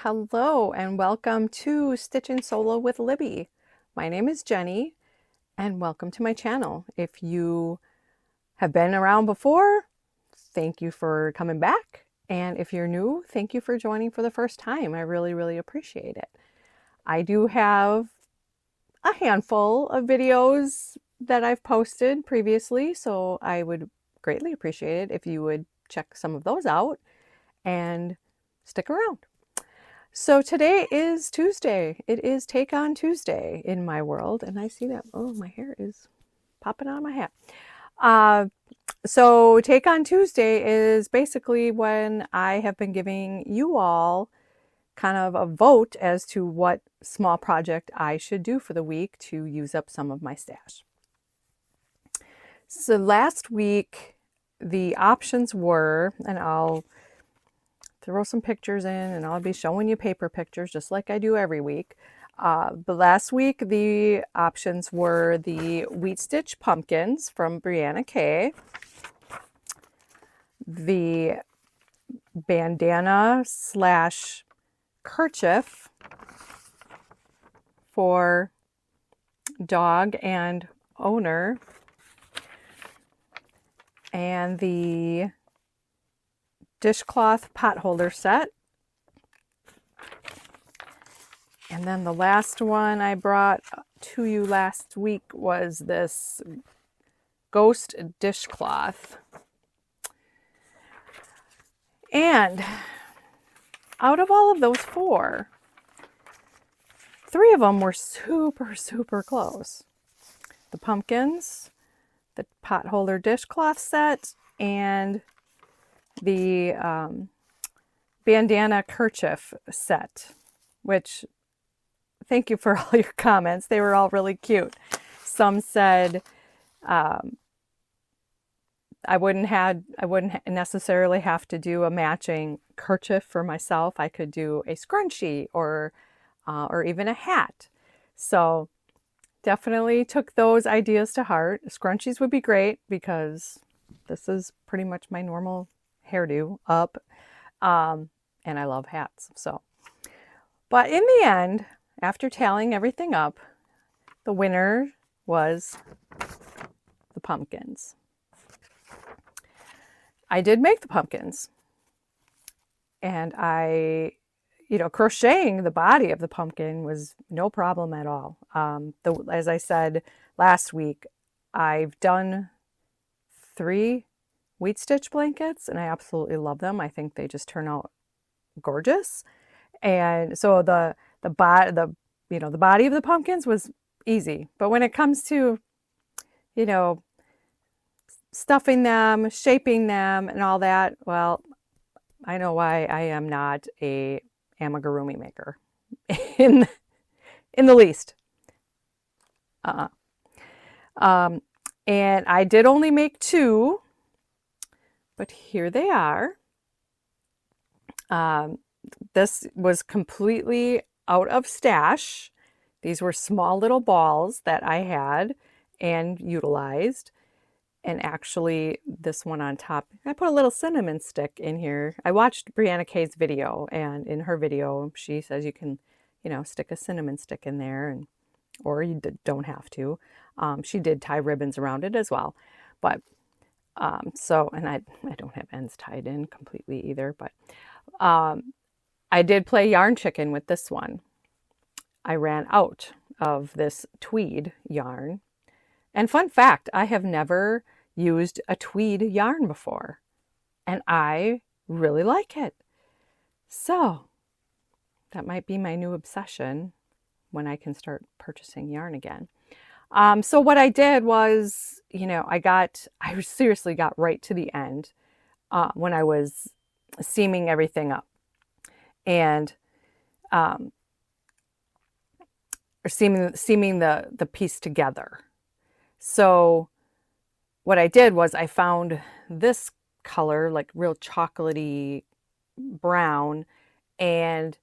Hello and welcome to Stitching Solo with Libby. My name is Jenny and welcome to my channel. If you have been around before, thank you for coming back. And if you're new, thank you for joining for the first time. I really appreciate it. I do have a handful of videos that I've posted previously, so I would greatly appreciate it if you would check some of those out and stick around. So today is Tuesday. It is Take On Tuesday in my world. And I see that, oh, my hair is popping out of my hat. So Take On Tuesday is basically when I have been giving you all kind of a vote as to what small project I should do for the week to use up some of my stash. So last week, the options were, and I'll throw some pictures in and I'll be showing you paper pictures just like I do every week. But last week the options were the Wheat Stitch Pumpkins from Brianna K, the bandana slash kerchief for dog and owner, and the dishcloth pot holder set. And then the last one I brought to you last week was this ghost dishcloth. And out of all of those four, three of them were super close. The pumpkins, the pot holder dishcloth set, and the bandana kerchief set, which thank you for all your comments. They were all really cute. Some said I wouldn't necessarily have to do a matching kerchief for myself. I could do a scrunchie or even a hat. So definitely took those ideas to heart. Scrunchies would be great because this is pretty much my normal hairdo up, and I love hats. So, but in the end, after tallying everything up, the winner was the pumpkins. I did make the pumpkins, and crocheting the body of the pumpkin was no problem at all. As I said last week, I've done 3 Wheat Stitch blankets and I absolutely love them. I think they just turn out gorgeous. And so the body of the pumpkins was easy. But when it comes to, stuffing them, shaping them and all that, well, I know why I am not a amigurumi maker in the least. And I did only make 2, but here they are. This was completely out of stash. These were small little balls that I had and utilized. And actually, this one on top, I put a little cinnamon stick in here. I watched Brianna K's video, and in her video, she says you can, stick a cinnamon stick in there, or you don't have to. She did tie ribbons around it as well. But and I don't have ends tied in completely either, but I did play yarn chicken with this one. I ran out of this tweed yarn. And fun fact, I have never used a tweed yarn before, and I really like it. So that might be my new obsession when I can start purchasing yarn again. So what I did was, I seriously got right to the end when I was seaming everything up and seaming the piece together. So what I did was I found this color, like real chocolatey brown, and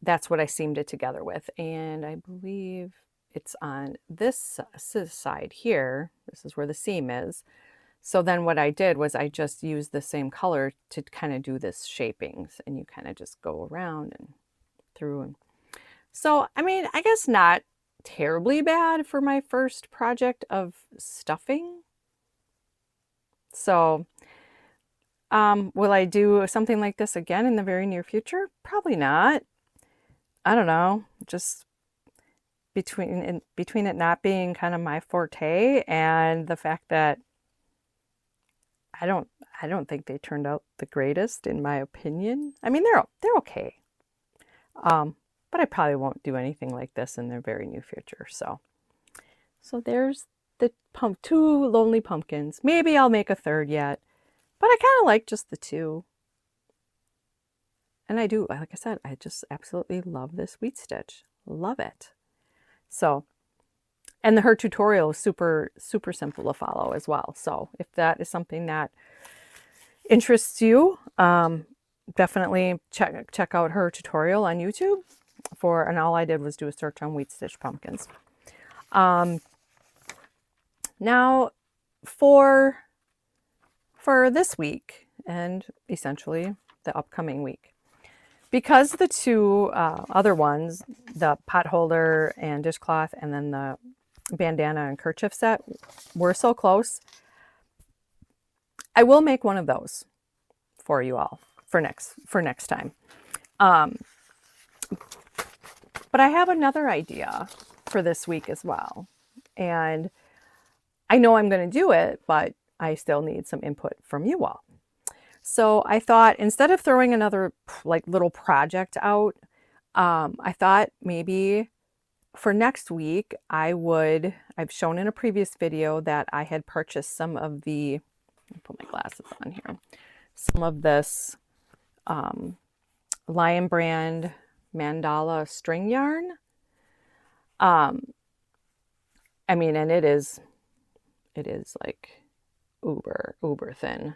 that's what I seamed it together with. And I believe it's on this side here. This is where the seam is. So then what I did was I just used the same color to kind of do this shapings, and you kind of just go around and through. And so, I mean, I guess not terribly bad for my first project of stuffing. So, will I do something like this again in the very near future? Probably not. I don't know. Just between it not being kind of my forte and the fact that I don't think they turned out the greatest in my opinion. I mean, they're okay. But I probably won't do anything like this in the very near future. So there's the two lonely pumpkins. Maybe I'll make a third yet, but I kind of like just the two. And I do, like I said, I just absolutely love this wheat stitch. Love it. So, and her tutorial is super, super simple to follow as well. So if that is something that interests you, definitely check out her tutorial on YouTube and all I did was do a search on wheat stitch pumpkins. Now for this week and essentially the upcoming week, because the two other ones, the pot holder and dishcloth, and then the bandana and kerchief set, were so close, I will make one of those for you all for next time. But I have another idea for this week as well. And I know I'm going to do it, but I still need some input from you all. So I thought instead of throwing another like little project out, I thought maybe for next week I've shown in a previous video that I had purchased some of the, let me put my glasses on here, some of this Lion Brand mandala string yarn. I mean, and it is like uber thin.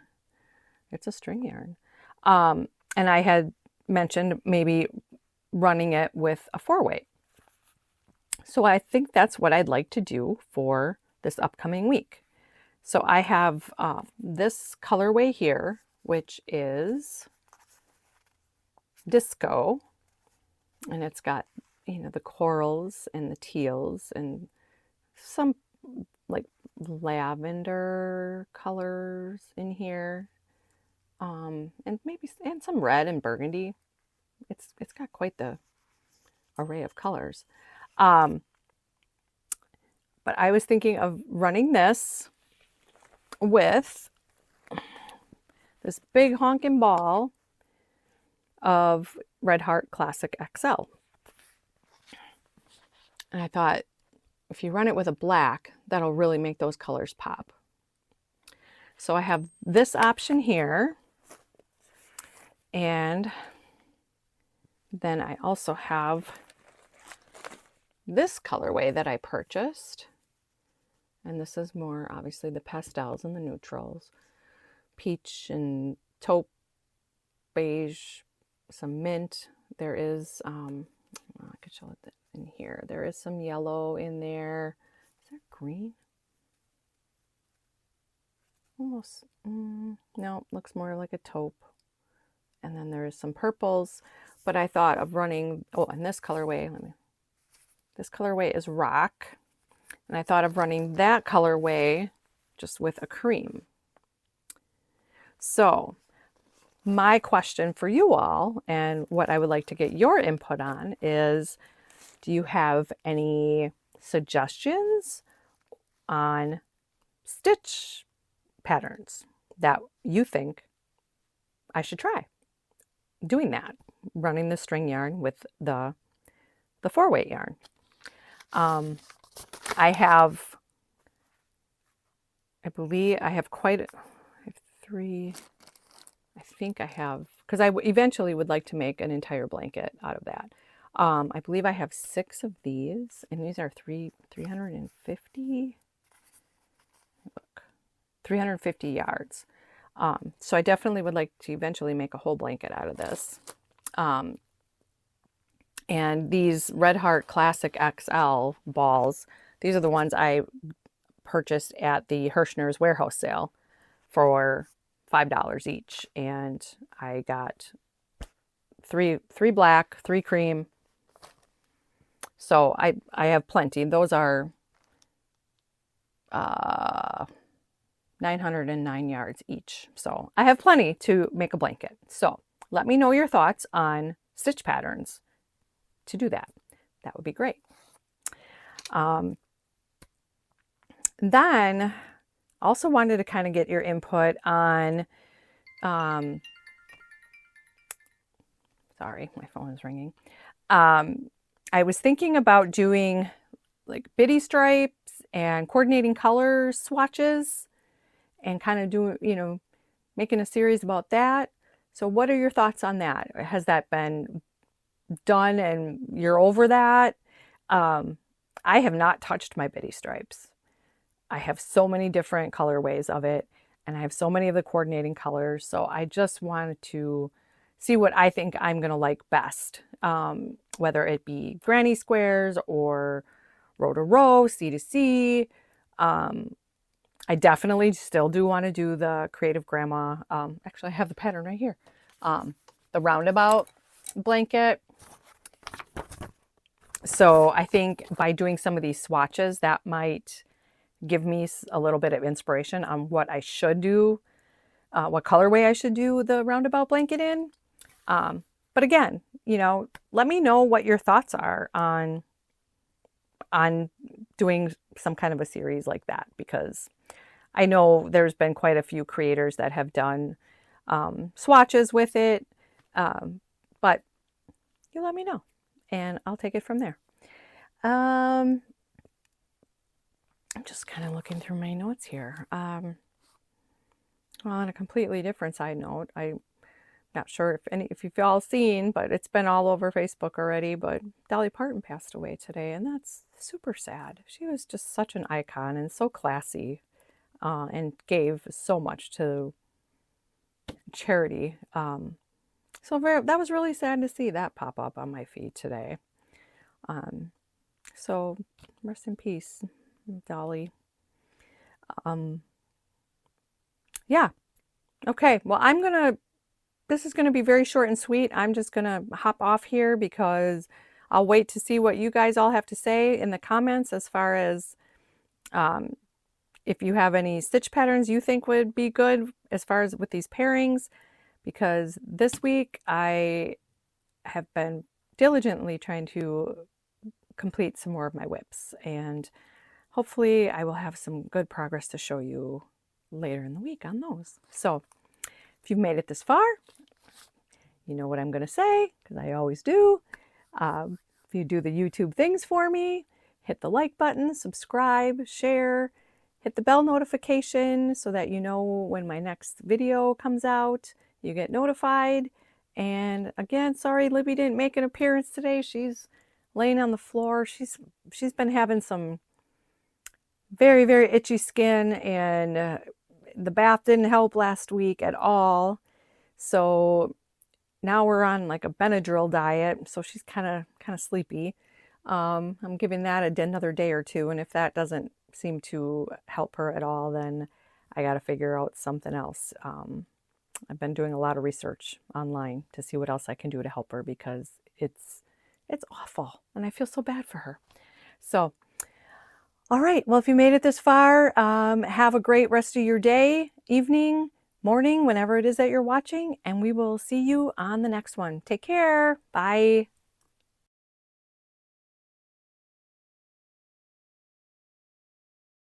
It's a string yarn. And I had mentioned maybe running it with a 4-weight. So I think that's what I'd like to do for this upcoming week. So I have this colorway here, which is Disco. And it's got, the corals and the teals and some like lavender colors in here. And some red and burgundy. It's got quite the array of colors. But I was thinking of running this with this big honking ball of Red Heart Classic XL. And I thought, if you run it with a black, that'll really make those colors pop. So I have this option here. And then I also have this colorway that I purchased. And this is more obviously the pastels and the neutrals. Peach and taupe, beige, some mint. There is, I could show it in here. There is some yellow in there. Is there green? Almost, no, looks more like a taupe. And then there is some purples, but I thought of running, and this colorway, this colorway is Rock. And I thought of running that colorway just with a cream. So my question for you all, and what I would like to get your input on, is do you have any suggestions on stitch patterns that you think I should try doing that, running the string yarn with the 4-weight yarn? I believe I have three. I think I have, because I eventually would like to make an entire blanket out of that. I believe I have 6 of these, and these are 350. Look, 350 yards. So I definitely would like to eventually make a whole blanket out of this. And these Red Heart Classic XL balls, these are the ones I purchased at the Hirschner's warehouse sale for $5 each. And I got three black, three cream. So I have plenty. Those are 909 yards each. So I have plenty to make a blanket. So let me know your thoughts on stitch patterns to do that. That would be great. Then also wanted to kind of get your input on, sorry, my phone is ringing. I was thinking about doing like bitty stripes and coordinating color swatches and kind of doing, making a series about that. So what are your thoughts on that? Has that been done and you're over that? I have not touched my bitty stripes. I have so many different colorways of it, and I have so many of the coordinating colors. So I just wanted to see what I think I'm going to like best, whether it be granny squares or row to row, C to C. I definitely still do want to do the Creative Grandma. Actually, I have the pattern right here. The roundabout blanket. So I think by doing some of these swatches, that might give me a little bit of inspiration on what I should do, what colorway I should do the roundabout blanket in. But again, let me know what your thoughts are on doing some kind of a series like that, because I know there's been quite a few creators that have done swatches with it, but you let me know and I'll take it from there. I'm just kind of looking through my notes here. Well, on a completely different side note, I'm not sure if you've all seen, but it's been all over Facebook already, but Dolly Parton passed away today, and that's super sad. She was just such an icon and so classy, and gave so much to charity. So that was really sad to see that pop up on my feed today. So rest in peace, Dolly. Yeah. Okay. Well, this is going to be very short and sweet. I'm just going to hop off here because I'll wait to see what you guys all have to say in the comments as far as if you have any stitch patterns you think would be good as far as with these pairings, because this week I have been diligently trying to complete some more of my whips, and hopefully I will have some good progress to show you later in the week on those. So if you've made it this far, you know what I'm going to say, because I always do. If you do the YouTube things for me, hit the like button, subscribe, share, hit the bell notification so that you know when my next video comes out. You get notified. And again, sorry Libby didn't make an appearance today. She's laying on the floor. She's been having some very, very itchy skin, and the bath didn't help last week at all. So now we're on like a Benadryl diet, so she's kind of sleepy. I'm giving that another day or two, and if that doesn't seem to help her at all, then I got to figure out something else. I've been doing a lot of research online to see what else I can do to help her, because it's awful and I feel so bad for her. So, all right. Well, if you made it this far, have a great rest of your day, evening, morning, whenever it is that you're watching, and we will see you on the next one. Take care. Bye.